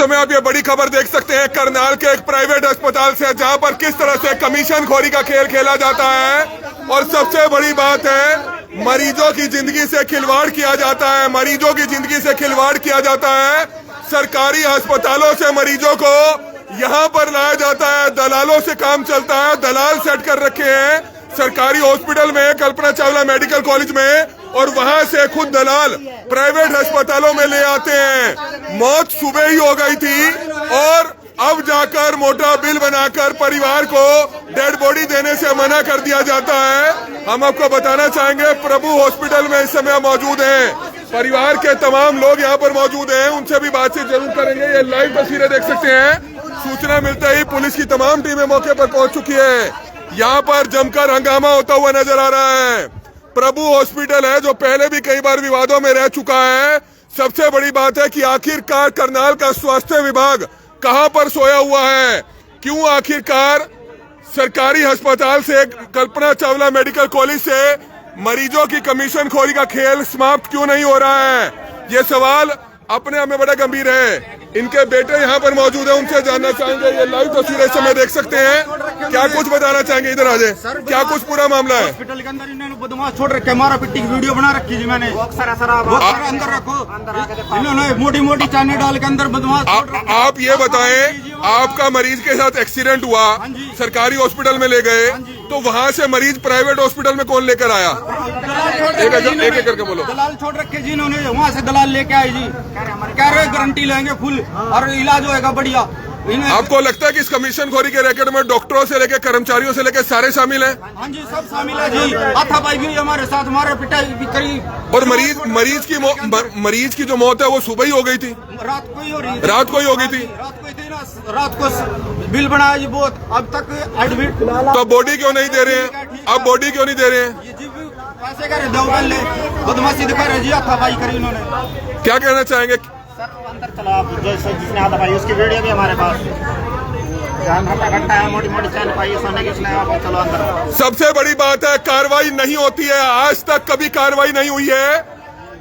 समय आप ये बड़ी खबर देख सकते हैं करनाल के एक प्राइवेट अस्पताल से, जहां पर किस तरह से कमीशन खोरी का खेल खेला जाता है। और सबसे बड़ी बात है, मरीजों की जिंदगी से खिलवाड़ किया जाता है, मरीजों की जिंदगी से खिलवाड़ किया जाता है। सरकारी अस्पतालों से मरीजों को यहाँ पर लाया जाता है, दलालों से काम चलता है, दलाल सेट कर रखे हैं सरकारी हॉस्पिटल में, कल्पना चावला मेडिकल कॉलेज में, और वहां से खुद दलाल प्राइवेट अस्पतालों में ले आते हैं। मौत सुबह ही हो गई थी और अब जाकर मोटा बिल बनाकर परिवार को डेड बॉडी देने से मना कर दिया जाता है। हम आपको बताना चाहेंगे, प्रभु हॉस्पिटल में इस समय मौजूद हैं, परिवार के तमाम लोग यहाँ पर मौजूद हैं, उनसे भी बातचीत जरूर करेंगे। ये लाइव तस्वीरें देख सकते हैं। सूचना मिलते ही पुलिस की तमाम टीमें मौके पर पहुंच चुकी है। यहाँ पर जमकर हंगामा होता हुआ नजर आ रहा है। प्रभु हॉस्पिटल है जो पहले भी कई बार विवादों में रह चुका है। सबसे बड़ी बात है कि आखिरकार करनाल का स्वास्थ्य विभाग कहां पर सोया हुआ है, क्यों आखिरकार सरकारी अस्पताल से, कल्पना चावला मेडिकल कॉलेज से मरीजों की कमीशन खोरी का खेल समाप्त क्यों नहीं हो रहा है, ये सवाल अपने आप में बड़ा गंभीर है। इनके बेटे यहाँ पर मौजूद है, उनसे जानना चाहेंगे। ये लाइव तस्वीरें इस समय देख सकते हैं, क्या कुछ बताना चाहेंगे? इधर आ जाए, क्या कुछ पूरा मामला है? हॉस्पिटल के अंदर इन्होंने बदमाश छोड़ रखे, मारा पिट्टी की वीडियो बना रखी जी मैंने। अंदर रखो, इन्होंने मोटी मोटी चाने डाल के अंदर बदमाश। आप ये बताएं, आपका मरीज के साथ एक्सीडेंट हुआ, सरकारी हॉस्पिटल में ले गए, तो वहाँ से मरीज प्राइवेट हॉस्पिटल में कौन लेकर आया? एक एक करके बोलो। दलाल छोड़ रखे जी इन्होंने, वहाँ से दलाल लेके आए जी, कह रहे गारंटी लेंगे फुल और इलाज होएगा बढ़िया। आपको लगता है कि इस कमीशन खोरी के रैकेट में डॉक्टरों से लेकर कर्मचारियों से लेकर सारे शामिल हैं? हाँ जी, सब शामिल है जी। हाथापाई भी हमारे साथ, हमारे पिटाई भी करी। और मरीज की जो मौत है वो सुबह ही हो गई थी, रात को ही हो रही, रात को ही हो गई थी। रात को बिल बनाया जी बहुत, अब तक एडमिट। तो बॉडी क्यों नहीं दे रहे हैं? अब बॉडी क्यों नहीं दे रहे हैं? पैसे करे दो ले, बदमाशी दिखा रहे जी, हाथापाई करी इन्होंने। क्या कहना चाहेंगे? सर अंदर चला आप, जो जिसने हाथापाई उसकी वीडियो भी हमारे पास, मोटी मोटी चैन पाई सोने की, चलो अंदर। सबसे बड़ी बात है, कार्रवाई नहीं होती है, आज तक कभी कार्रवाई नहीं हुई है।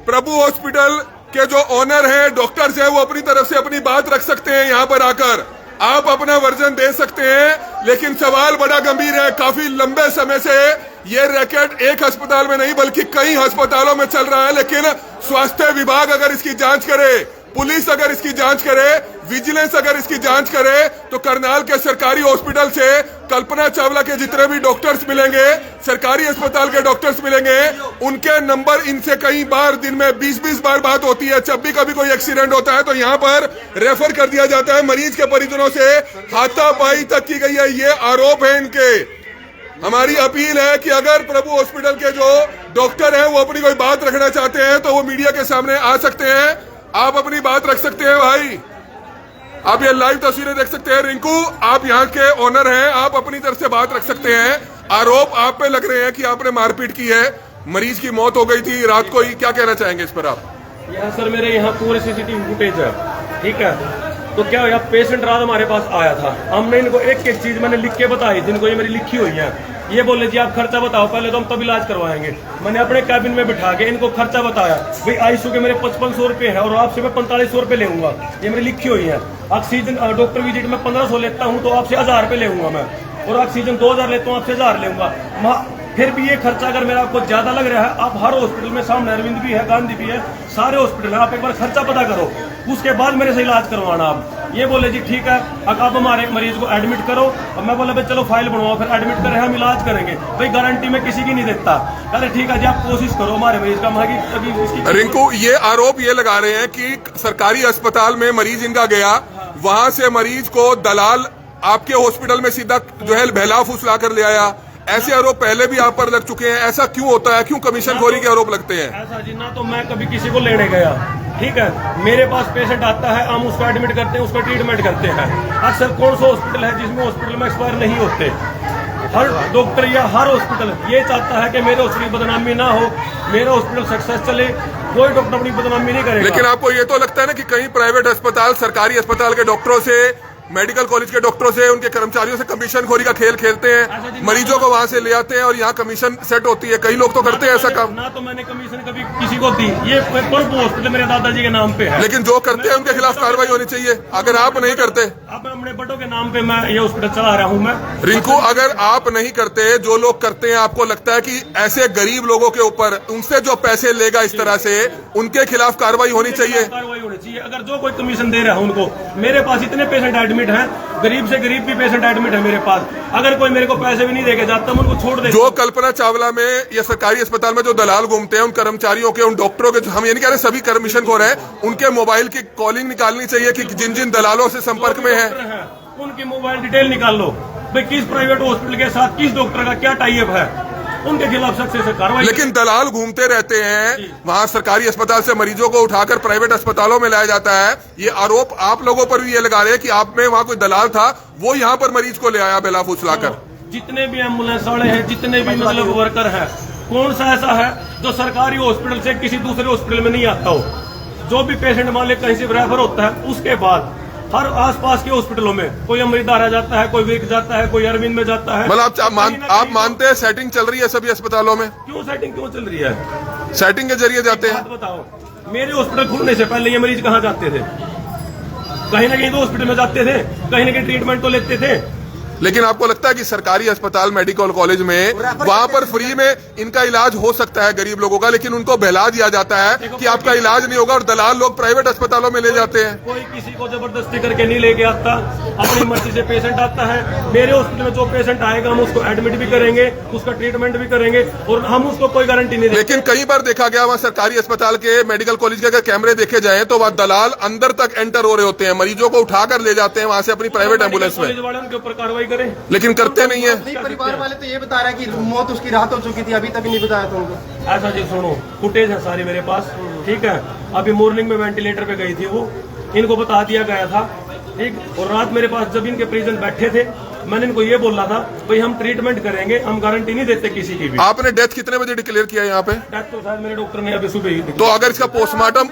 प्रभु हॉस्पिटल के जो ऑनर हैं, डॉक्टर्स हैं, वो अपनी तरफ से अपनी बात रख सकते हैं, यहाँ पर आकर आप अपना वर्जन दे सकते हैं, लेकिन सवाल बड़ा गंभीर है। काफी लंबे समय से ये रैकेट एक अस्पताल में नहीं बल्कि कई अस्पतालों में चल रहा है, लेकिन स्वास्थ्य विभाग अगर इसकी जांच करे, पुलिस अगर इसकी जांच करे, विजिलेंस अगर इसकी जांच करे, तो करनाल के सरकारी हॉस्पिटल से कल्पना चावला के जितने भी डॉक्टर्स मिलेंगे, सरकारी अस्पताल के डॉक्टर्स मिलेंगे, उनके नंबर इनसे कई बार दिन में 20-20 बार बात होती है। जब भी कभी कोई एक्सीडेंट होता है तो यहाँ पर रेफर कर दिया जाता है। मरीज के परिजनों से हाथापाई तक की गई है, ये आरोप है इनके। हमारी अपील है कि अगर प्रभु हॉस्पिटल के जो डॉक्टर हैं वो अपनी कोई बात रखना चाहते हैं तो वो मीडिया के सामने आ सकते हैं, आप अपनी बात रख सकते हैं। भाई आप ये लाइव तस्वीरें देख सकते हैं। रिंकू, आप यहाँ के ओनर हैं, आप अपनी तरफ से बात रख सकते हैं। आरोप आप पे लग रहे हैं कि आपने मारपीट की है, मरीज की मौत हो गई थी रात को ही, क्या कहना चाहेंगे इस पर आप? यहाँ सर मेरे यहाँ पूरे सीसीटीवी फुटेज है, ठीक है। तो क्या हुआ, पेशेंट रात हमारे पास आया था, हमने इनको एक एक चीज मैंने लिख के बताई थी, इनको ये मेरी लिखी हुई है। ये बोले जी आप खर्चा बताओ पहले, तो हम तब इलाज करवाएंगे। मैंने अपने कैबिन में बिठा के इनको खर्चा बताया, भाई आईसीयू के मेरे 5500 रुपए है और आपसे मैं 4500 रुपए लेऊंगा, ये मेरी लिखी हुई है। ऑक्सीजन डॉक्टर विजिट में 1500 लेता हूँ तो आपसे 1000 रुपए लेऊंगा मैं, और ऑक्सीजन 2000 लेता हूँ आपसे 1000 लेऊंगा। फिर भी ये खर्चा अगर मेरा आपको ज्यादा लग रहा है, आप हर हॉस्पिटल में, सामने अरविंद भी है, गांधी भी है, सारे हॉस्पिटल है, आप एक बार खर्चा पता करो, उसके बाद मेरे से इलाज करवाना। आप ये बोले जी ठीक है, अब आप हमारे एक मरीज को एडमिट करो, और मैं बोला भाई चलो फाइल बनवाओ, फिर एडमिट करें हम इलाज करेंगे, भाई गारंटी में किसी की नहीं देता। अरे ठीक है जी आप कोशिश करो हमारे मरीज का, अभी रिंकू ये आरोप ये लगा रहे हैं कि सरकारी अस्पताल में मरीज इनका गया, वहां से मरीज को दलाल आपके हॉस्पिटल में सीधा जो है बहला फुसला कर ले आया। ऐसे आरोप पहले भी आप पर लग चुके हैं, ऐसा क्यों होता है, क्यों कमीशन खोरी के आरोप लगते हैं? ऐसा जी, ना तो मैं कभी किसी को लेने गया, ठीक है, मेरे पास पेशेंट आता है, हम उसको एडमिट करते हैं, उसका ट्रीटमेंट करते हैं। अक्सर कौन सा हॉस्पिटल है जिसमें हॉस्पिटल में एक्सपायर नहीं होते? हर डॉक्टर या हर हॉस्पिटल ये चाहता है कि मेरे हॉस्पिटल की बदनामी ना हो, मेरा हॉस्पिटल सक्सेस चले, कोई डॉक्टर अपनी बदनामी नहीं करेगा। लेकिन आपको ये तो लगता है ना कि कहीं प्राइवेट अस्पताल सरकारी अस्पताल के डॉक्टरों से मेडिकल कॉलेज के डॉक्टरों से, उनके कर्मचारियों से कमीशन खोरी का खेल खेलते हैं, मरीजों को वहां से ले आते हैं और यहाँ कमीशन सेट होती है। कई लोग तो करते हैं ऐसा काम। ना तो मैंने कमीशन कभी किसी को दी, ये हॉस्पिटल मेरे दादाजी के नाम पे है। लेकिन जो करते हैं उनके खिलाफ कार्रवाई होनी चाहिए। अगर आप नहीं करते, अब अपने बड़ों के नाम पे मैं ये हॉस्पिटल चला रहा हूँ मैं। रिंकू, अगर आप नहीं करते, जो लोग करते हैं, आपको लगता है कि ऐसे गरीब लोगों के ऊपर, उनसे जो पैसे लेगा इस तरह से, उनके खिलाफ कार्रवाई होनी चाहिए। कार्रवाई होनी चाहिए। अगर जो कोई कमीशन दे रहा है उनको, मेरे पास इतने पेशेंट एडमिट हैं, गरीब से गरीब भी पेशेंट एडमिट है मेरे पास। अगर कोई मेरे को पैसे भी नहीं देके जाता, मैं उनको छोड़ दे। जो कल्पना चावला में या सरकारी अस्पताल में जो दलाल घूमते हैं, उन कर्मचारियों के, उन डॉक्टरों के, हम ये नहीं कह रहे सभी कमीशन खो रहे हैं, उनके मोबाइल की कॉलिंग निकालनी चाहिए कि जिन जिन दलालों से संपर्क में है उनकी मोबाइल डिटेल निकाल लो भाई, किस प्राइवेट हॉस्पिटल के साथ किस डॉक्टर का क्या टाई अप है, उनके खिलाफ सख्त से कार्रवाई। लेकिन दलाल घूमते रहते हैं वहां, सरकारी अस्पताल से मरीजों को उठाकर प्राइवेट अस्पतालों में लाया जाता है। ये आरोप आप लोगों पर भी ये लगा रहे हैं कि आप में वहां कोई दलाल था, वो यहाँ पर मरीज को ले आया बेला फुसलाकर। जितने भी एम्बुलेंस वाले हैं, जितने भी मतलब वर्कर हैं, कौन सा ऐसा है जो सरकारी हॉस्पिटल से किसी दूसरे हॉस्पिटल में नहीं आता हो? जो भी पेशेंट मान ले कहीं से रेफर होता है, उसके बाद हर आसपास के हॉस्पिटलों में कोई अमृतधारा जाता है, कोई विक जाता है, कोई अरविंद में जाता है। मतलब आप मानते हैं सेटिंग चल रही है सभी अस्पतालों में? क्यों सेटिंग क्यों चल रही है? सेटिंग के जरिए जाते हैं। बात बताओ, मेरे हॉस्पिटल खुलने से पहले ये मरीज कहाँ जाते थे? कहीं ना कहीं तो हॉस्पिटल में जाते थे, कहीं ना कहीं ट्रीटमेंट तो लेते थे। लेकिन आपको लगता है कि सरकारी अस्पताल, मेडिकल कॉलेज में वहां पर फ्री में इनका इलाज हो सकता है गरीब लोगों का, लेकिन उनको बहला दिया जाता है कि आपका इलाज नहीं होगा, और दलाल लोग प्राइवेट अस्पतालों में ले जाते हैं। कोई किसी को जबरदस्ती करके नहीं लेके आता, अपनी मर्जी से पेशेंट आता है। मेरे हॉस्पिटल में जो पेशेंट आएगा, हम उसको एडमिट भी करेंगे, उसका ट्रीटमेंट भी करेंगे, और हम उसको कोई गारंटी नहीं देंगे। लेकिन कई बार देखा गया वहाँ सरकारी अस्पताल के, मेडिकल कॉलेज के अगर कैमरे देखे जाए तो वहाँ दलाल अंदर तक एंटर हो रहे होते हैं, मरीजों को उठाकर ले जाते हैं वहां से अपनी प्राइवेट एम्बुलेंस में। वाले उनके ऊपर कार्रवाई करें, लेकिन करते नहीं है। परिवार वाले तो ये बता रहे हैं कि मौत उसकी रात हो चुकी थी, अभी तक नहीं बताया था उनको। ऐसा जी सुनो, फुटेज है सारी मेरे पास, ठीक है। अभी मॉर्निंग में वेंटिलेटर पे गई थी वो, इनको बता दिया गया था, ठीक। और रात मेरे पास जब इनके परिजन बैठे थे, मैंने इनको ये बोला था भाई हम ट्रीटमेंट करेंगे, हम गारंटी नहीं देते किसी की भी। आपने डेथ कितने बजे डिक्लेयर किया यहाँ पे? डेथ तो शायद मेरे डॉक्टर ने अभी सुबह ही। तो अगर इसका पोस्टमार्टम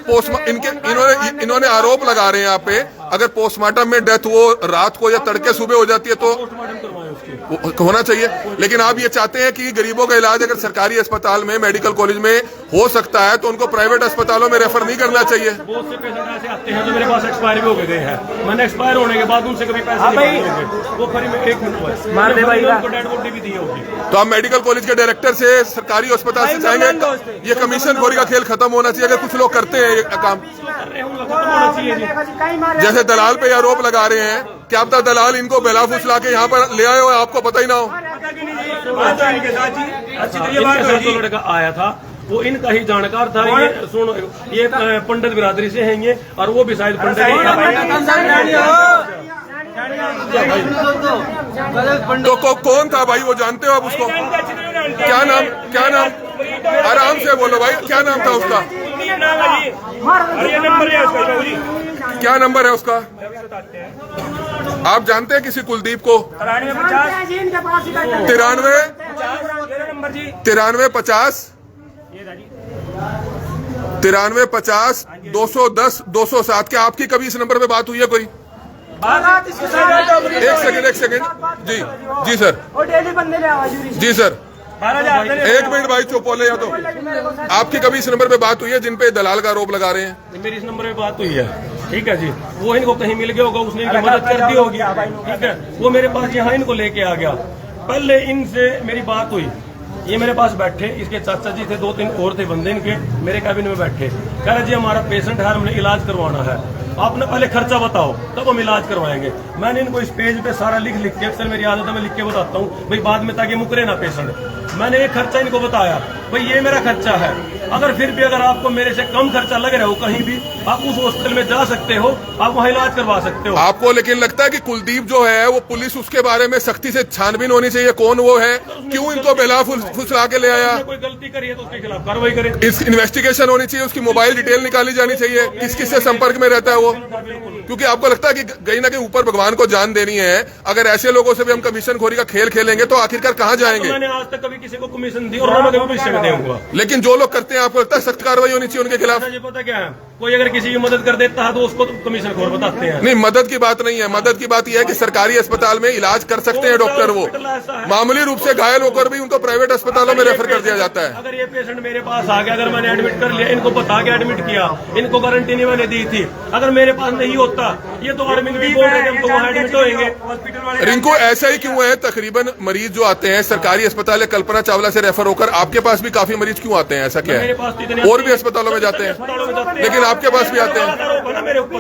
इन्होंने आरोप लगा रहे हैं यहाँ पे, अगर पोस्टमार्टम में डेथ वो रात को या तड़के सुबह हो जाती है तो पोस्टमार्टम करवाएं उसकी। होना चाहिए। लेकिन आप ये चाहते हैं कि गरीबों का इलाज अगर सरकारी अस्पताल में, मेडिकल कॉलेज में हो सकता है तो उनको प्राइवेट अस्पतालों में रेफर नहीं करना चाहिए। बहुत से पेशेंट ऐसे आते हैं जो मेरे पास एक्सपायर भी हो गए हैं, मैंने एक्सपायर होने के बाद उनसे कभी पैसे नहीं मांगे, वो फ्री में 1 मिनट मार दे भाई, उनको डेड बॉडी भी दी होगी। तो आप मेडिकल कॉलेज के डायरेक्टर से, सरकारी अस्पताल से चाहेंगे ये कमीशन खोरी का खेल खत्म होना चाहिए? अगर कुछ लोग करते हैं ये काम, जैसे दलाल पे आरोप लगा रहे हैं, क्या पता दलाल इनको बेला फुसला के यहाँ पर ले आए हो, आपको पता ही ना हो। लड़का आया था, वो इनका ही जानकार था। ये सुनो, ये पंडित बिरादरी से हैं ये, और वो भी शायद पंडित। तो कौन था भाई, वो जानते हो आप उसको? क्या नाम? आराम से बोलो भाई, क्या नाम था उसका? क्या नंबर है उसका? आप जानते हैं किसी कुलदीप को? 93 50 210 207। क्या आपकी कभी इस नंबर पे बात हुई है कोई? एक सेकंड जी सर, जी सर, 1 मिनट भाई, चुप बोले या तो। आपकी कभी इस नंबर पे बात हुई है जिन पे दलाल का आरोप लगा रहे हैं? मेरी इस नंबर पे बात हुई है, ठीक है जी। वो इनको कहीं मिल गया होगा, उसने इनकी मदद कर दी होगी, ठीक है। वो मेरे पास यहाँ इनको लेके आ गया, पहले इनसे मेरी बात हुई, ये मेरे पास बैठे, इसके चाचा जी थे, 2-3 और थे बंदे इनके, मेरे कैबिन में बैठे, कह रहे जी हमारा पेशेंट है, हमने इलाज करवाना है, आपने पहले खर्चा बताओ तब हम इलाज करवाएंगे। मैंने इनको इस पेज पे सारा लिख के, अक्सर मेरी आदत है मैं लिख के बताता हूँ भाई बाद में, ताकि मुकरे ना पेशेंट। मैंने एक खर्चा इनको बताया भाई ये मेरा खर्चा है, अगर फिर भी अगर आपको मेरे से कम खर्चा लग रहा हो कहीं भी, आप उस हॉस्पिटल में जा सकते हो, आप वहाँ इलाज करवा सकते हो। आपको लेकिन लगता है कि कुलदीप जो है वो, पुलिस उसके बारे में सख्ती से छानबीन होनी चाहिए, कौन वो है, क्यों इनको बेला फुसला के ले आया? कोई गलती करी है तो उसके खिलाफ कार्रवाई करें। इस इन्वेस्टिगेशन होनी चाहिए, उसकी मोबाइल डिटेल निकाली जानी चाहिए, किस किस से संपर्क में रहता है वो, क्योंकि आपको लगता है कि कहीं ना कहीं ऊपर भगवान को जान देनी है। अगर ऐसे लोगों से भी हम कमीशन खोरी का खेल खेलेंगे तो आखिरकार कहाँ जाएंगे? मैंने आज तक कभी किसी को कमीशन दी और भविष्य में दूंगा। लेकिन जो लोग करते हैं हैं? आपको लगता है सख्त कार्रवाई होनी चाहिए उनके खिलाफ? जी पता क्या है, कोई अगर किसी की मदद कर देता है तो उसको तो कमीशन खोर बताते हैं। नहीं, मदद की बात नहीं है। मदद की बात यह है कि सरकारी अस्पताल में इलाज कर सकते हैं डॉक्टर, वो मामूली रूप से घायल होकर भी उनको प्राइवेट अस्पतालों में रेफर कर दिया जाता है। अगर ये पेशेंट मेरे पास आ गया, अगर मैंने एडमिट कर लिया, इनको बता के एडमिट किया, इनको गारंटी नहीं मैंने दी थी, अगर मेरे पास नहीं होता ये तो आर्मी भी बोल रहे थे हम तो वहाँ एडमिट होंगे। रिंकू, ऐसा ही क्यों है? तकरीबन मरीज जो आते हैं सरकारी अस्पताल या कल्पना चावला से रेफर होकर आपके पास भी काफी मरीज क्यों आते हैं? ऐसा क्या है? और भी अस्पतालों में जाते हैं, लेकिन आपके पास भी आते हैं, मेरे ऊपर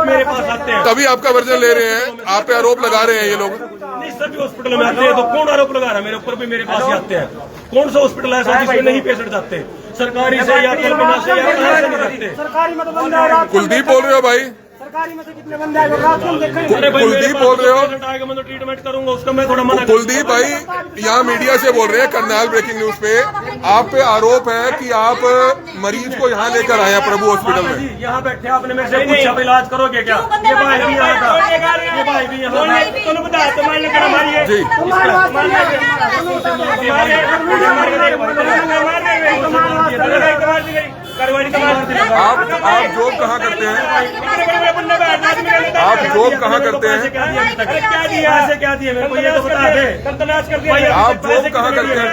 मेरे पास आते हैं, तभी आपका वर्जन ले रहे हैं, आप पे आरोप लगा रहे हैं ये लोग। नहीं, सभी हॉस्पिटल में आते हैं, तो कौन आरोप लगा रहा है? मेरे ऊपर भी मेरे पास ही आते हैं। कौन सा हॉस्पिटल ऐसा जिसमें नहीं पेशेंट जाते? सरकारी से या कल्पना से या कहाँ से नहीं जाते? सरकारी में तो बंद है रात को। कुलदीप बोल रहे हो भाई? सरकारी में से कितने बंदे आए रात को हम देखेंगे। कुलदीप बोल रहे हो? मैं तो ट्रीटमेंट करूंगा उसका, मैं थोड़ा मना कुलदीप भाई यहाँ मीडिया से बोल रहे हैं, करनाल ब्रेकिंग न्यूज पे आप पे आरोप है कि आप मरीज को यहाँ लेकर आए हैं प्रभु हॉस्पिटल में। यहाँ बैठे आपने मेरे से पूछा इलाज करोगे क्या? ये भाई भी यहाँ था, ये भाई भी यहाँ जी। आप जॉब कहाँ करते हैं? आप जॉब कहाँ करते हैं? क्या दिए मेरे को ये तो बता दे। आप जॉब कहाँ करते हैं?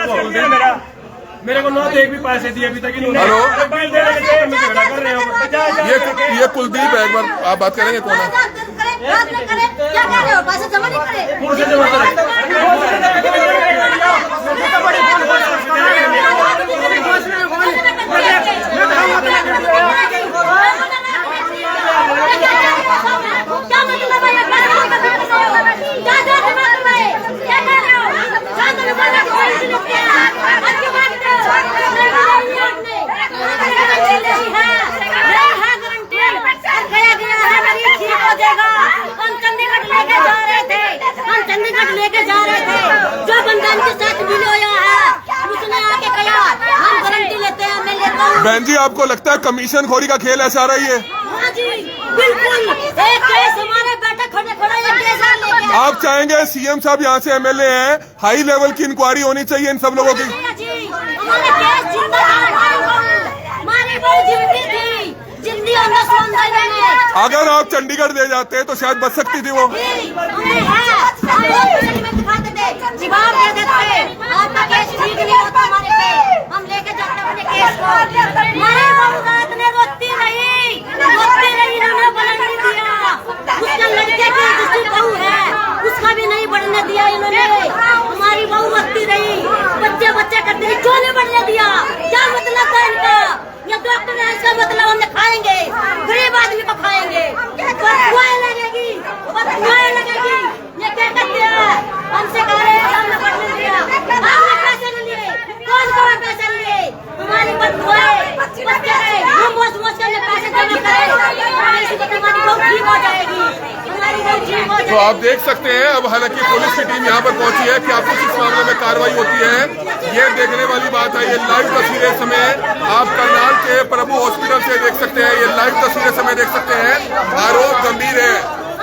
मेरे को नौ एक भी पैसे दिए अभी तक। हेलो, कर रहे हो? ये कुलदीप है, एक बार आप बात करेंगे कौन है? क्या कह रहे हो? पैसे जमा नहीं करे? कौन से जमा करे? क्या मतलब है? क्या जमा करवाए? क्या कह रहे हो? लेके जा रहे थे, जो बंदा इनके साथ मिलोया है उसने आके कहा हम गारंटी लेते हैं, मैं लेता हूँ। बहन जी, आपको लगता है कमीशन खोरी का खेल ऐसा आ रही है? हाँ जी बिल्कुल, एक केस हमारे बेटे खड़े खड़े एक केस लेके आप चाहेंगे सीएम साहब यहाँ से एमएलए हैं, हाई लेवल की इंक्वायरी होनी चाहिए इन सब लोगों की? हमारे केस जिंदा हमारी बहू जिंदी थी, जिंदी अंदर सौंदर्य में। अगर आप चंडीगढ़ ले जाते तो शायद बच सकती थी वो। जवाब दे देते आपका केस ठीक नहीं होता हमारे पे, हम लेके जाते अपने केस को। हमारे बहू रात ने रोती रही, इन्होंने बनने नहीं दिया। उसका लड़के की दूसरी बहू है, उसका भी नहीं बढ़ने दिया इन्होंने। हमारी बहू रोती रही, बच्चे बच्चे करती रही, क्यों नहीं बढ़ने दिया? क्या मतलब था इनका? ये डॉक्टर है, इसका मतलब हमने खाएंगे, गरीब आदमी को खाएंगे, बददुआएं लगेगी, बददुआएं लगेगी। ये क्या कहते हैं? हमसे कह रहे हैं हमने बढ़ने दिया, हमने पैसे नहीं लिए, कौन कौन पैसे लिए? हमारी बददुआएं बच्चे रहे, हम मोच के पैसे जमा करें, ऐसी तो हमारी बहुत ठीक हो जाएगी, हमारी बहुत ठीक हो जाएगी। तो आप देख सकते हैं, अब हालांकि पुलिस की टीम यहाँ पर पहुंची है, क्या कुछ इस मामले में कार्रवाई होती है ये देखने वाली बात है। ये लाइव तस्वीरें इस समय आप करनाल के प्रभु हॉस्पिटल से देख सकते हैं, ये लाइव तस्वीरें समय देख सकते हैं। आरोप गंभीर है,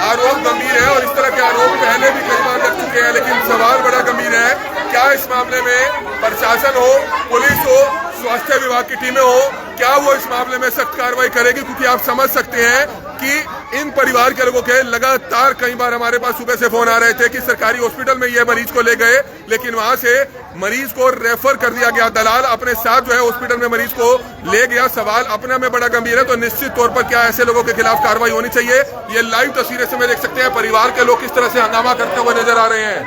आरोप गंभीर है और इस तरह के आरोप पहले भी कई बार लग चुके हैं, लेकिन सवाल बड़ा गंभीर है। क्या इस मामले में प्रशासन हो, पुलिस हो, स्वास्थ्य विभाग की टीमें हो, क्या वो इस मामले में सख्त कार्रवाई करेगी? क्योंकि आप समझ सकते हैं कि इन परिवार के लोगों के लगातार कई बार हमारे पास सुबह से फोन आ रहे थे कि सरकारी हॉस्पिटल में ये मरीज को ले गए, लेकिन वहां से मरीज को रेफर कर दिया गया। दलाल अपने साथ जो है हॉस्पिटल में मरीज को ले गया। सवाल अपने में बड़ा गंभीर है। तो निश्चित तौर पर क्या ऐसे लोगों के खिलाफ कार्रवाई होनी चाहिए? ये लाइव तस्वीरें से देख सकते हैं, परिवार के लोग किस तरह से हंगामा करते हुए नजर आ रहे हैं।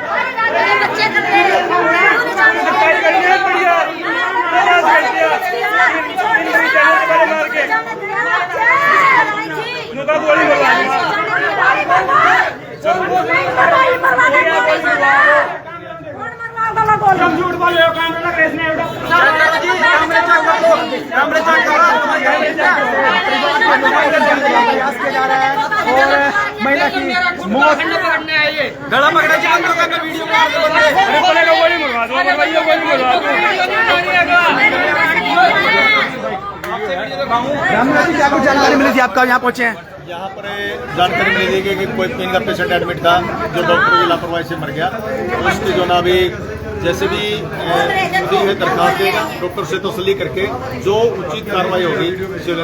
झूठ बोल रहे हो, कैमरा केस नहीं उठा। महिला की मौत गला पकड़ा जी, बंद होगा, मैं वीडियो बना दो, गोली मरवा दो, गोली मरवा दो। क्या कुछ जानकारी मिली थी आपका यहाँ पहुँचे हैं? यहाँ पर जानकारी मिली थी कि कोई इनका पेशेंट एडमिट था जो डॉक्टर की लापरवाही से मर गया। उसकी जो ना अभी जैसे भी मुझे ये दरखास्त देगा डॉक्टर से तसल्ली करके जो उचित कार्रवाई होगी सिविल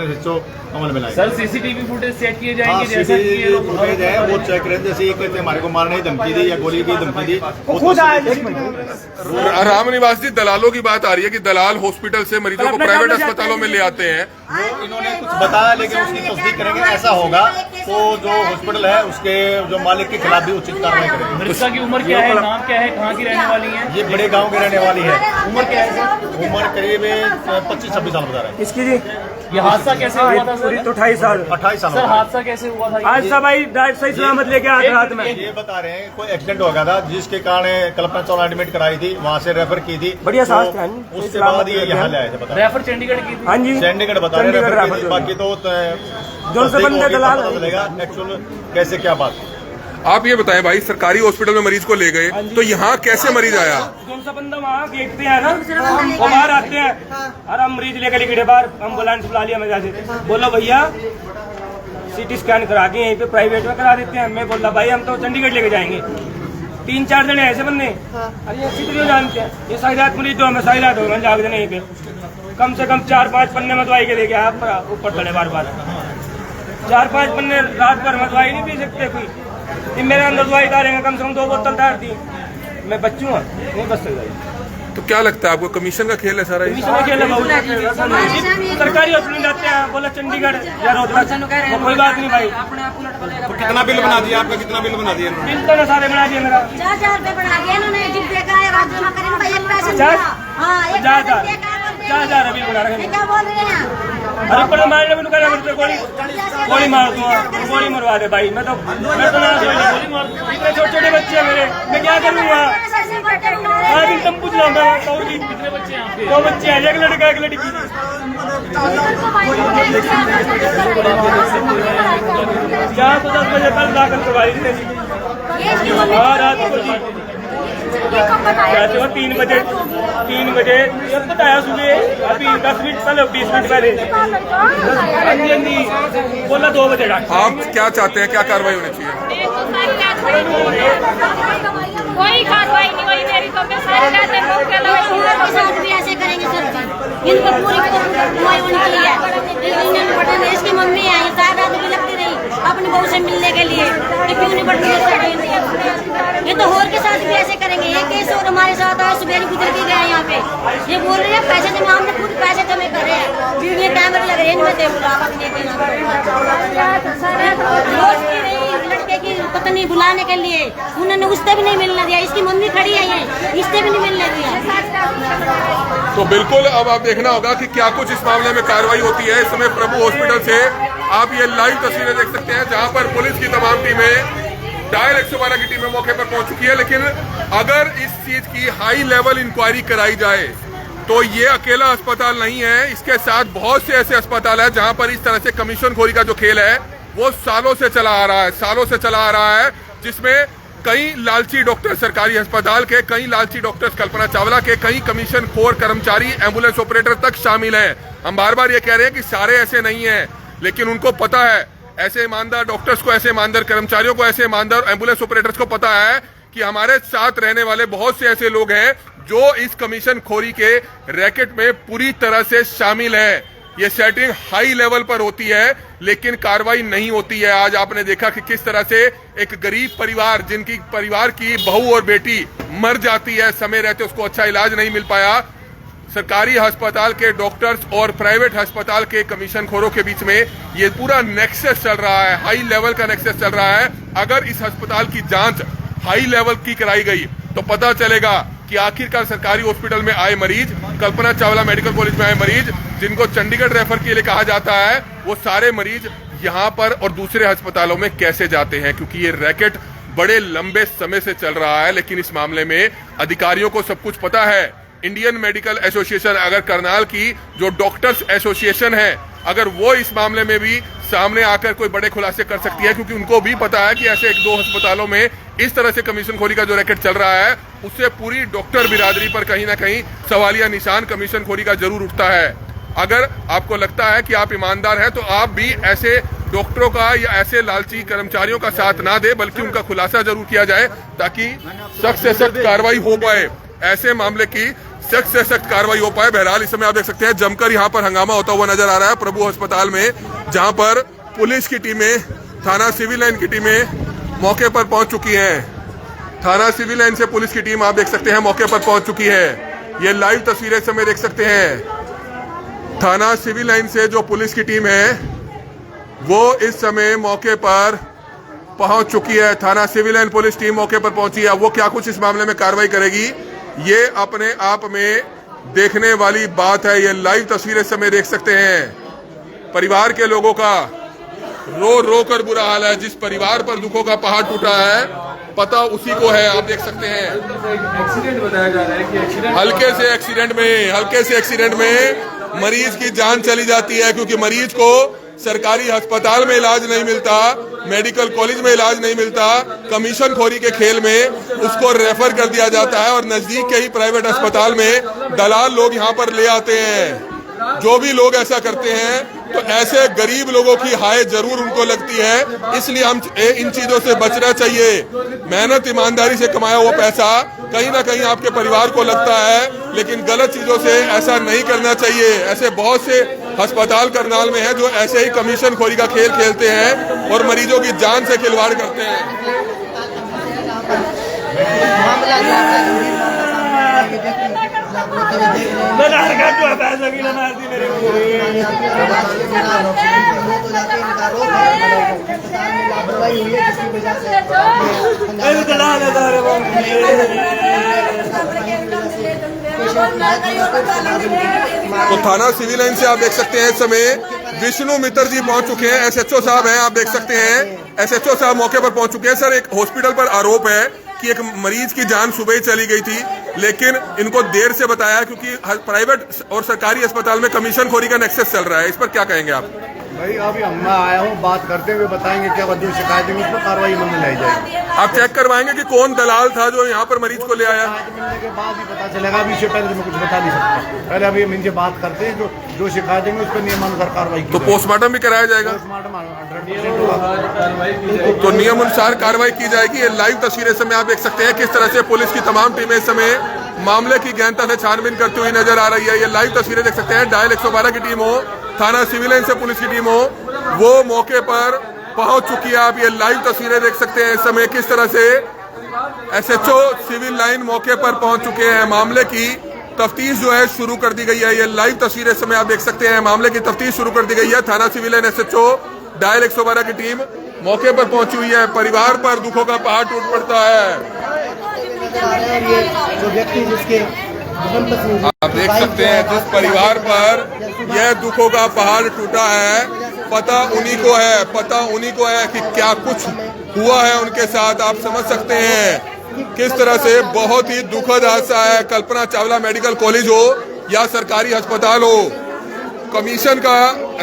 अमल में लाएंगे। सर सीसीटीवी फुटेज चेक किए हाँ, जाएंगे जैसा कि ये सीसीटीवी लोग फुटेज है वो चेक करें। जैसे ये कहते हैं हमारे को मारने की धमकी दी या गोली की धमकी दी, राम निवास जी, दलालों की बात आ रही है कि दलाल हॉस्पिटल से मरीजों को प्राइवेट अस्पतालों में ले आते हैं। वो इन्होंने कुछ बताया लेकिन उसकी तस्दीक करेंगे। ऐसा होगा तो जो हॉस्पिटल है उसके जो मालिक के खिलाफ भी उचित कार्रवाई करेंगे। मृतका की उम्र क्या है, नाम क्या है, कहाँ की रहने वाली है? ये बड़े गांव के रहने वाली है। उम्र क्या है सर? उम्र करीब 25-26 साल बता रहे हैं। इसकी जी ये हादसा कैसे हुआ था सर? तो 28 साल 28 साल सर हो गए। हादसा कैसे हुआ था? आज सब भाई ड्राइव सही सलामत लेके आते रात में। ये बता रहे हैं कोई एक्सीडेंट हो गया था जिसके कारण कल्पना चावला एडमिट कराई थी, वहाँ से रेफर की थी। बढ़िया तो सांस थे, हाँ जी। उसके बाद ये यहाँ ले आए थे। बता रहे रेफर चंडीगढ़ की थी। हाँ जी चंडीगढ़ बता रहे चंडीगढ़ रेफर की रेफर थी। जो बाकी तो जो से बंदे दलाल पता चलेगा एक्चुअल कैसे क्या बात है। आप ये बताएं भाई, सरकारी हॉस्पिटल में मरीज को ले गए तो यहाँ कैसे मरीज आया? कौन सा बंदा वहाँ देखते हैं ना, वो बाहर आते हैं और हम मरीज लेकर निकले बाहर, एम्बुलेंस बुला लिया मैं से, बोला भैया सीटी स्कैन करा के यहीं पे प्राइवेट में करा देते हैं। मैं बोला भाई हम तो चंडीगढ़ लेके जाएंगे। 3-4 जने ऐसे बंदे, अरे अच्छी तरह जानते हैं ये साइरात मरीज तो हमें साइरात हो गए जाग देने यहीं पे। कम से कम 4-5 पन्ने में दवाई के लेके आया ऊपर चढ़े बार 4-5 पन्ने रात भर में दवाई नहीं पी सकते कोई। ये मेरे अंदर दवाई डालेंगे, कम से कम 2 बोतल डाल दी। मैं बच्चू हूँ, नहीं बच सकता। तो क्या लगता है आपको, कमीशन का खेल है सारा ये? सरकारी हॉस्पिटल जाते हैं, बोला चंडीगढ़ या रोहतक, कोई बात नहीं भाई। तो कितना बिल बना दिया आपका? कितना बिल बना दिया? बिल तो सारे बना दिए मेरा। 4,000 रुपये बढ़ा दिया इन्होंने। जिस देखा है राज्य जमा करेंगे भाई, एक पैसे नहीं 4,000 मिला। हाँ, एक पैसे नहीं दिया, क्या बोल रहे हैं? 4,000 अभी बढ़ा रहे हैं। क्या बोल रहे हैं? अरे पर मारने में तो कह रहा मेरे पे गोली मार दूंगा, गोली मरवा दे भाई। मैं तो गोली मार दूंगा। इतने छोटे बच्चे हैं मेरे, मैं क्या करूँगा? हाँ दिन टेम्पू चलाऊंगा। कितने बच्चे हैं आपके? 2 बच्चे हैं, एक लड़का एक लड़की। यहाँ तो 10 बजे कल दाखिल करवाई थी। हाँ रात को कहते हो 3 बजे जब बताया सुबह, अभी 10 मिनट पहले 20 मिनट पहले। हाँ जी बोला 2 बजे डॉक्टर। आप क्या चाहते हैं, क्या कार्रवाई होनी चाहिए? कोई कार्रवाई नहीं हुई मेरी तो मैं सारी रातें भूख के के साथ भी ऐसे करेंगे सर जी। इनको पूरी दवाई होनी चाहिए। इसकी मम्मी है, ये 4 रात भी लगती रही अपनी बहू से मिलने के लिए। क्यों नहीं पड़ती? ये तो और के साथ भी ऐसे करेंगे। ये केस और हमारे साथ आया, सुबह गुजर के गए यहाँ पे। ये बोल रहे हैं पैसे जमा, हमने खुद पैसे जमा करे हैं। वीडियो कैमरे लग रहे हैं इनमें, देख लो आप अपने लड़के की पत्नी बुलाने के लिए उन्होंने उससे भी नहीं मिलने दिया। इसकी मम्मी खड़ी है, ये इससे भी नहीं मिलने दिया। तो बिल्कुल अब आप देखना होगा कि क्या कुछ इस मामले में कार्रवाई होती है। इस समय प्रभु हॉस्पिटल से आप ये लाइव तस्वीरें देख सकते हैं जहां पर पुलिस की तमाम टीमें, डायल 112 की टीमें मौके पर पहुंच चुकी है। लेकिन अगर इस चीज की हाई लेवल इंक्वायरी कराई जाए तो ये अकेला अस्पताल नहीं है, इसके साथ बहुत से ऐसे अस्पताल है जहां पर इस तरह से कमीशन खोरी का जो खेल है वो सालों से चला आ रहा है, जिसमें कई लालची डॉक्टर सरकारी अस्पताल के, कई लालची डॉक्टर्स कल्पना चावला के, कई कमीशन खोर कर्मचारी एम्बुलेंस ऑपरेटर तक शामिल हैं। हम बार बार ये कह रहे हैं कि सारे ऐसे नहीं हैं, लेकिन उनको पता है, ऐसे ईमानदार डॉक्टर्स को, ऐसे ईमानदार कर्मचारियों को, ऐसे ईमानदार एम्बुलेंस ऑपरेटर्स को पता है कि हमारे साथ रहने वाले बहुत से ऐसे लोग हैं जो इस कमीशन खोरी के रैकेट में पूरी तरह से शामिल है। ये सेटिंग हाई लेवल पर होती है लेकिन कार्रवाई नहीं होती है। आज आपने देखा कि किस तरह से एक गरीब परिवार, जिनकी परिवार की बहू और बेटी मर जाती है, समय रहते उसको अच्छा इलाज नहीं मिल पाया, सरकारी अस्पताल के डॉक्टर्स और प्राइवेट अस्पताल के कमीशन खोरों के बीच में ये पूरा नेक्सस चल रहा है, हाई लेवल का नेक्सस चल रहा है। अगर इस अस्पताल की जांच हाई लेवल की कराई गई तो पता चलेगा कि आखिरकार सरकारी हॉस्पिटल में आए मरीज, कल्पना चावला मेडिकल कॉलेज में आए मरीज, जिनको चंडीगढ़ रेफर के लिए कहा जाता है, वो सारे मरीज यहाँ पर और दूसरे अस्पतालों में कैसे जाते हैं, क्योंकि ये रैकेट बड़े लंबे समय से चल रहा है। लेकिन इस मामले में अधिकारियों को सब कुछ पता है। इंडियन मेडिकल एसोसिएशन, अगर करनाल की जो डॉक्टर्स एसोसिएशन है, अगर वो इस मामले में भी सामने आकर कोई बड़े खुलासे कर सकती है, क्योंकि उनको भी पता है कि ऐसे 1-2 अस्पतालों में इस तरह से कमीशन खोरी का जो रैकेट चल रहा है, उससे पूरी डॉक्टर बिरादरी पर कहीं ना कहीं सवालिया निशान कमीशन खोरी का जरूर उठता है। अगर आपको लगता है कि आप ईमानदार हैं तो आप भी ऐसे डॉक्टरों का या ऐसे लालची कर्मचारियों का साथ ना दे, बल्कि उनका खुलासा जरूर किया जाए ताकि सख्त से सख्त कार्रवाई हो पाए। ऐसे मामले की सख्त से सख्त कार्रवाई हो पाए। बहरहाल इस समय आप देख सकते हैं जमकर यहाँ पर हंगामा होता हुआ नजर आ रहा है प्रभु अस्पताल में, जहां पर पुलिस की टीमें, थाना सिविल लाइन की टीमें मौके पर पहुंच चुकी हैं। थाना सिविल लाइन से पुलिस की टीम आप देख सकते हैं मौके पर पहुंच चुकी है। ये लाइव तस्वीरें इस समय देख सकते हैं। थाना सिविल लाइन से जो पुलिस की टीम है वो इस समय मौके पर पहुंच चुकी है। थाना सिविल लाइन पुलिस टीम मौके पर पहुंची है। अब वो क्या कुछ इस मामले में कार्रवाई करेगी, ये अपने आप में देखने वाली बात है। ये लाइव तस्वीरें इस समय देख सकते हैं। परिवार के लोगों का रो रो कर बुरा हाल है। जिस परिवार पर दुखों का पहाड़ टूटा है पता उसी को है। आप देख सकते हैं एक्सीडेंट बताया जा रहा है कि एक्सीडेंट हल्के से एक्सीडेंट में मरीज की जान चली जाती है, क्योंकि मरीज को सरकारी अस्पताल में इलाज नहीं मिलता, मेडिकल कॉलेज में इलाज नहीं मिलता, कमीशन खोरी के खेल में उसको रेफर कर दिया जाता है और नजदीक के ही प्राइवेट अस्पताल में दलाल लोग यहाँ पर ले आते हैं। जो भी लोग ऐसा करते हैं तो ऐसे गरीब लोगों की हाय जरूर उनको लगती है, इसलिए हम इन चीजों से बचना चाहिए। मेहनत ईमानदारी से कमाया हुआ पैसा कहीं ना कहीं आपके परिवार को लगता है, लेकिन गलत चीजों से ऐसा नहीं करना चाहिए। ऐसे बहुत से अस्पताल करनाल में है जो ऐसे ही कमीशन खोरी का खेल खेलते हैं और मरीजों की जान से खिलवाड़ करते हैं। तो थाना सिविल लाइन से आप देख सकते हैं इस समय विष्णु मित्र जी पहुंच चुके हैं। एसएचओ साहब हैं, आप देख सकते हैं एसएचओ साहब मौके पर पहुंच चुके हैं। सर, एक हॉस्पिटल पर आरोप है कि एक मरीज की जान सुबह ही चली गई थी, लेकिन इनको देर से बताया क्योंकि प्राइवेट और सरकारी अस्पताल में कमीशन खोरी का नेक्सस चल रहा है। इस पर क्या कहेंगे आप? भाई अभी मैं आया हूँ, बात करते हुए बताएंगे क्या जो शिकायत है उस पर कार्रवाई अमल में लाई जाएगी। आप चेक करवाएंगे कि कौन दलाल था जो यहाँ पर मरीज को ले आया? मिलने के बाद ही पता चलेगा, अभी इससे पहले तो मैं कुछ बता नहीं सकता। पहले अभी हम इनसे बात करते हैं, जो शिकायत देंगे उस पर नियमानुसार कार्रवाई की तो पोस्टमार्टम भी कराया जाएगा? तो नियम अनुसार कार्रवाई की जाएगी। ये लाइव तस्वीरें समय आप देख सकते हैं किस तरह से पुलिस की तमाम टीमें इस समय मामले की गहनता से छानबीन करती हुई नजर आ रही है। ये लाइव तस्वीरें देख सकते हैं। डायल 112 की टीम हो, थाना सिविल लाइन से पुलिस की टीम हो, वो मौके पर पहुंच चुकी है। आप ये लाइव तस्वीरें देख सकते हैं इस समय किस तरह से एसएचओ सिविल लाइन मौके पर पहुंच चुके हैं। मामले की तफ्तीश जो है शुरू कर दी गई है। ये लाइव तस्वीरें इस समय आप देख सकते हैं। मामले की तफ्तीश शुरू कर दी गई है। थाना सिविल लाइन एसएचओ डायल 112 की टीम मौके पर पहुंची हुई है। परिवार पर दुखों का पहाड़ टूट पड़ता है। जो व्यक्ति जिसके आप देख सकते हैं जिस परिवार पर यह दुखों का पहाड़ टूटा है, पता उन्हीं को है कि क्या कुछ हुआ है उनके साथ। आप समझ सकते हैं किस तरह से बहुत ही दुखद हादसा है। कल्पना चावला मेडिकल कॉलेज हो या सरकारी अस्पताल हो, कमीशन का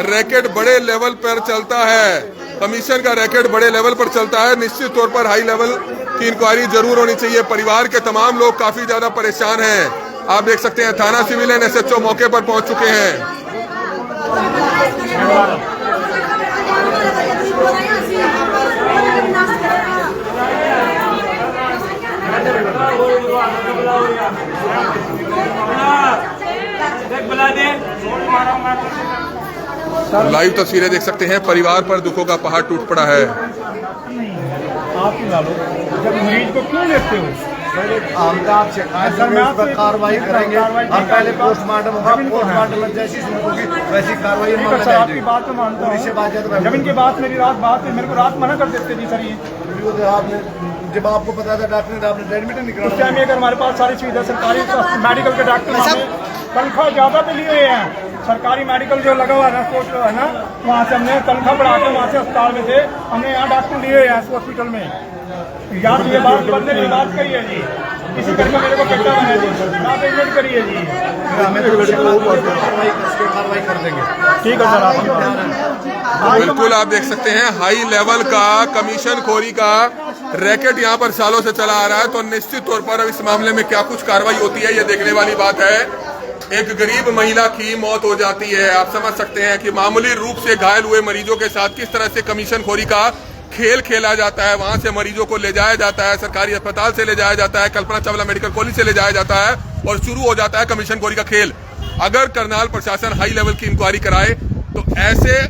रैकेट बड़े लेवल पर चलता है। कमीशन का रैकेट बड़े लेवल पर चलता है। निश्चित तौर पर हाई लेवल की इंक्वायरी जरूर होनी चाहिए। परिवार के तमाम लोग काफी ज्यादा परेशान हैं। आप देख सकते हैं थाना सिविल लाइन एसएचओ मौके पर पहुंच चुके हैं। लाइव तस्वीरें देख सकते हैं। परिवार पर दुखों का पहाड़ टूट पड़ा है। आप ही डालो, जब मरीज को क्यों लेते हो? आप शिकायत देंगे उस पर कार्रवाई करेंगे। हम पहले पोस्टमार्टम होगा, पोस्टमार्टम में जैसी होगी वैसी कार्रवाई आपकी बात तो मानता हूँ। जब इनके बात मेरी रात बात है, मेरे को रात मना कर देते जी सर। ये आपने जब आपको पता था डॉक्टर ने आपने एडमिट नहीं करा, उस टाइम अगर हमारे पास सारी सुविधा सरकारी मेडिकल के डॉक्टर तनख्वाह ज्यादा पे लिए हुए हैं। सरकारी मेडिकल जो लगा हुआ है ना, कोर्ट है ना, वहाँ से हमने तनख्वाह बढ़ा के वहाँ से अस्पताल में थे, हमने यहाँ डॉक्टर लिए हुए हैं हॉस्पिटल में। यार ये बात बंदे ने बात कही है जी, इसी करके मेरे को कट्टा बना जी, आप एडमिट करिए जी। कार्रवाई कर देंगे। ठीक है सर। बिल्कुल आप देख सकते हैं हाई लेवल का कमीशन खोरी का रैकेट यहाँ पर सालों से चला आ रहा है। तो निश्चित तौर पर अब इस मामले में क्या कुछ कार्रवाई होती है ये देखने वाली बात है। एक गरीब महिला की मौत हो जाती है। आप समझ सकते हैं कि मामूली रूप से घायल हुए मरीजों के साथ किस तरह से कमीशन खोरी का खेल खेला जाता है, वहां से मरीजों को ले जाया जाता है, सरकारी अस्पताल से ले जाया जाता है, कल्पना चावला मेडिकल कॉलेज से ले जाया जाता है और शुरू हो जाता है कमीशनखोरी का खेल। अगर करनाल प्रशासन हाई लेवल की इंक्वायरी कराए तो ऐसे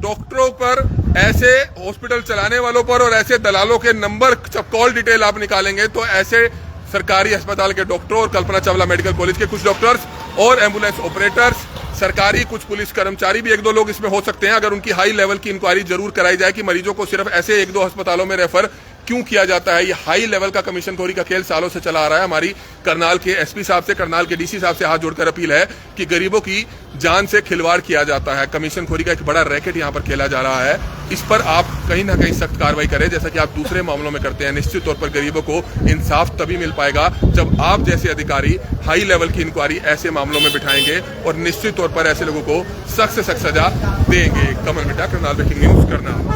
डॉक्टरों पर, ऐसे हॉस्पिटल चलाने वालों पर और ऐसे दलालों के नंबर, जब कॉल डिटेल आप निकालेंगे तो ऐसे सरकारी अस्पताल के डॉक्टरों और कल्पना चावला मेडिकल कॉलेज के कुछ डॉक्टर्स और एम्बुलेंस ऑपरेटर्स, सरकारी कुछ पुलिस कर्मचारी भी 1-2 लोग इसमें हो सकते हैं, अगर उनकी हाई लेवल की इंक्वायरी जरूर कराई जाए कि मरीजों को सिर्फ ऐसे 1-2 अस्पतालों में रेफर क्यों किया जाता है। ये हाई लेवल का कमीशनखोरी का खेल सालों से चला आ रहा है। हमारी करनाल के एसपी साहब से, करनाल के डीसी साहब से हाथ जोड़कर अपील है कि गरीबों की जान से खिलवाड़ किया जाता है। कमीशनखोरी का एक बड़ा रैकेट यहाँ पर खेला जा रहा है। इस पर आप कहीं ना कहीं सख्त कार्रवाई करें, जैसा कि आप दूसरे मामलों में करते हैं। निश्चित तौर पर गरीबों को इंसाफ तभी मिल पाएगा जब आप जैसे अधिकारी हाई लेवल की इंक्वायरी ऐसे मामलों में बिठाएंगे और निश्चित तौर पर ऐसे लोगों को सख्त से सख्त सजा देंगे। कमल मिटा, करनाल ब्रेकिंग न्यूज, करनाल।